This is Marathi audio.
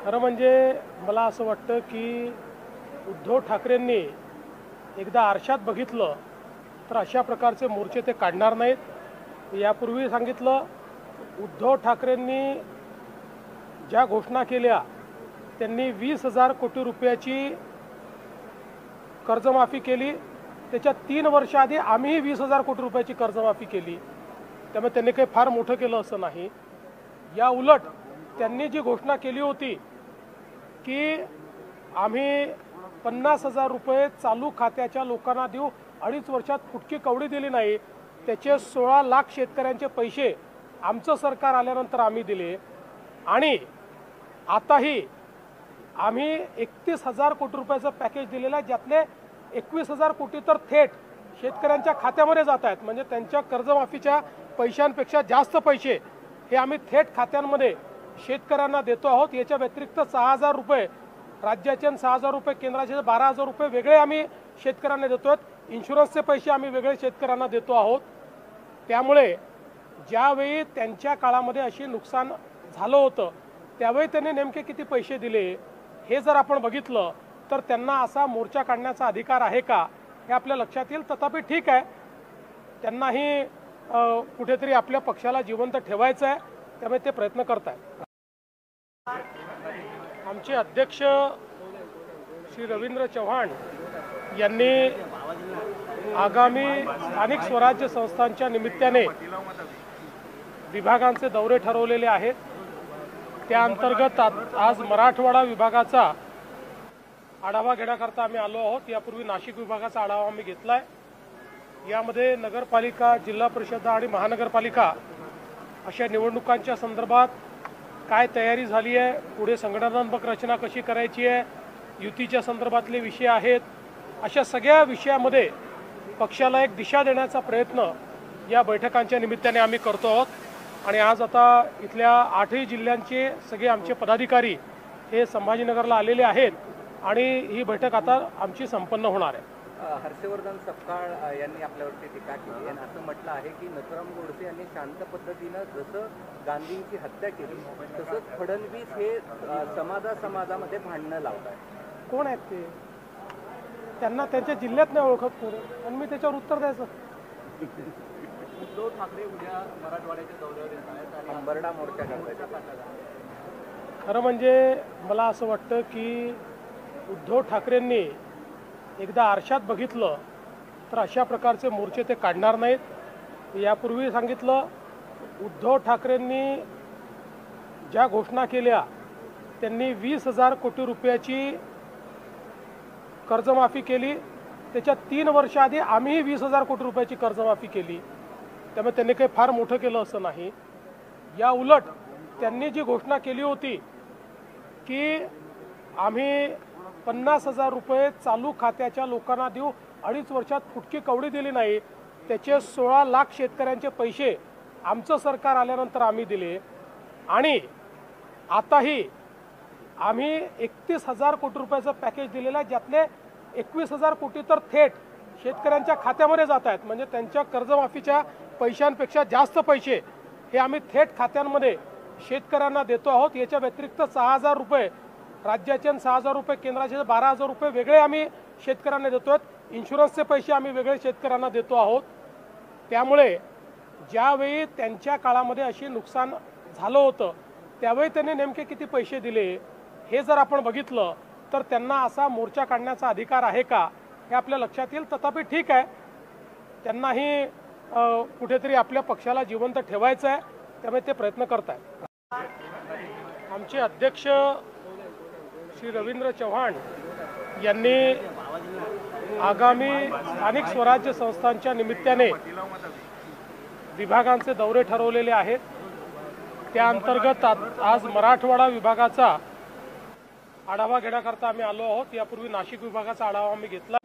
खरं म्हणजे मला असं वाटतं की उद्धव ठाकरेंनी एकदा आरशात बघितलं तर अशा प्रकारचे मोर्चे ते काढणार नाहीत। यापूर्वी सांगितलं, उद्धव ठाकरेंनी ज्या घोषणा केल्या त्यांनी 20,000 कोटी रुपयाची कर्जमाफी केली। त्याच्या 3 वर्ष आधी आम्ही 20,000 कोटी रुपयाची कर्जमाफी केली। त्यामुळे त्यांनी काही फार मोठं केलं असं नाही। या उलट त्यांनी जी घोषणा केली होती की आम्ही 50,000 रुपये चालू खात्याच्या लोकांना देऊ, 2.5 वर्षात फुटकी कवडी दिली नाही, त्याचे 16 लाख शेतकऱ्यांचे पैसे आमचं सरकार आल्यानंतर आम्ही दिले। आणि आताही आम्ही 31,000 कोटी रुपयाचं पॅकेज दिलेलं आहे, ज्यातले 21,000 कोटी तर थेट शेतकऱ्यांच्या खात्यामध्ये जात आहेत। म्हणजे त्यांच्या कर्जमाफीच्या पैशांपेक्षा जास्त पैसे हे आम्ही थेट खात्यांमध्ये शेतकऱ्यांना देतो आहोत। याच्या व्यतिरिक्त 6,000 रुपये राज्याचे 6,000 रुपये केंद्राचे 12,000 रुपये वेगळे आम्ही शेतकऱ्यांना देतो आहोत। इन्शुरन्सचे पैसे आम्ही वेगळे शेतकऱ्यांना देतो आहोत। त्यामुळे ज्यावेळी त्यांच्या काळामध्ये अशी नुकसान झालं होतं त्यावेळी त्यांनी नेमके किती पैसे दिले हे जर आपण बघितलं तर त्यांना असा मोर्चा काढण्याचा अधिकार आहे का हे आपल्या लक्षात येईल। तथापि ठीक आहे, त्यांनाही कुठेतरी आपल्या पक्षाला जिवंत ठेवायचं आहे, त्यामुळे ते प्रयत्न करत आहेत। आमचे अध्यक्ष श्री रवींद्र चव्हाण यांनी आगामी स्थानिक स्वराज्य संस्थांच्या निमित्ताने विभागांचे दौरे ठरवलेले आहेत। त्या अंतर्गत आज मराठवाडा विभागाचा आढावा घेण्याकरता आम्ही आलो आहोत। यापूर्वी नाशिक विभागाचा आढावा आम्ही घेतलाय। यामध्ये नगरपालिका, जिल्हा परिषद आणि महानगरपालिका अशा निवडणुकांच्या संदर्भात काय तयारी झाली आहे, पुढे संघटनात्मक रचना कशी करायची आहे, युतीच्या संदर्भातले विषय आहेत, अशा सगळ्या विषयामध्ये पक्षाला एक दिशा देण्याचा प्रयत्न या बैठकांच्या निमित्ताने आम्ही करतो आहोत। आणि आज आता इथल्या 8ही जिल्ह्यांचे सगळे आमचे पदाधिकारी हे संभाजीनगरला आलेले आहेत आणि ही बैठक आता आमची संपन्न होणार आहे। हर्षवर्धन सपकाळ यांनी आपल्यावरती टीका केली आणि असं म्हटलं आहे की नथुराम गोडसे यांनी शांत पद्धतीनं जसं गांधींची हत्या केली तसंच फडणवीस हे समाजामध्ये भांडणं लावत आहेत। कोण आहेत ते? त्यांना त्यांच्या जिल्ह्यात नाही ओळखत कोण, आणि मी त्याच्यावर उत्तर द्यायचं? उद्धव ठाकरे उद्या मराठवाड्याच्या दौऱ्यावर येत आहेत आणि अंबरडा मोर्चा करतात। खरं म्हणजे मला असं वाटतं की उद्धव ठाकरेंनी एकदा आरशात बघितलं तर अशा प्रकारचे मोर्चे ते काढणार नाहीत। यापूर्वी सांगितलं, उद्धव ठाकरेंनी ज्या घोषणा केल्या त्यांनी 20,000 कोटी रुपयाची कर्जमाफी केली। त्याच्या 3 वर्ष आधी आम्ही 20,000 कोटी रुपयाची कर्जमाफी केली। त्यामुळे त्यांनी काही फार मोठं केलं असं नाही। या उलट त्यांनी जी घोषणा केली होती की आम्ही 50,000 रुपये चालू खात्याच्या लोकांना देऊ, 2.5 वर्षात फुटकी कवडी दिली नाही, त्याचे 16 लाख शेतकऱ्यांचे पैसे आमचं सरकार आल्यानंतर आम्ही दिले। आणि आताही आम्ही 31,000 कोटी रुपयाचं पॅकेज दिलेलं आहे, ज्यातले 21,000 कोटी तर थेट शेतकऱ्यांच्या खात्यामध्ये जात आहेत। म्हणजे त्यांच्या कर्जमाफीच्या पैशांपेक्षा जास्त पैसे हे आम्ही थेट खात्यांमध्ये शेतकऱ्यांना देतो आहोत। याच्या व्यतिरिक्त 6,000 रुपये राज्याचे 6,000 रुपये केंद्राचे 12,000 रुपये वेगळे आम्ही शेतकऱ्यांना देतो आहोत। इन्शुरन्सचे पैसे आम्ही वेगळे शेतकऱ्यांना देतो आहोत। त्यामुळे ज्यावेळी त्यांच्या काळामध्ये अशी नुकसान झालं होतं त्यावेळी त्यांनी नेमके किती पैसे दिले हे जर आपण बघितलं तर त्यांना असा मोर्चा काढण्याचा अधिकार आहे का हे आपल्या लक्षात येईल। तथापि ठीक आहे, त्यांनाही कुठेतरी आपल्या पक्षाला जिवंत ठेवायचं आहे, त्यामुळे ते प्रयत्न करत आहेत। आमचे अध्यक्ष श्री रवींद्र चव्हाण यांनी आगामी स्थानिक स्वराज्य संस्थांच्या निमित्ताने विभागांचे दौरे ठरवलेले आहेत। त्या अंतर्गत आज मराठवाडा विभागाचा आढावा घेण्याकरता आम्ही आलो आहोत। यापूर्वी नाशिक विभागाचा आढावा आम्ही घेतला।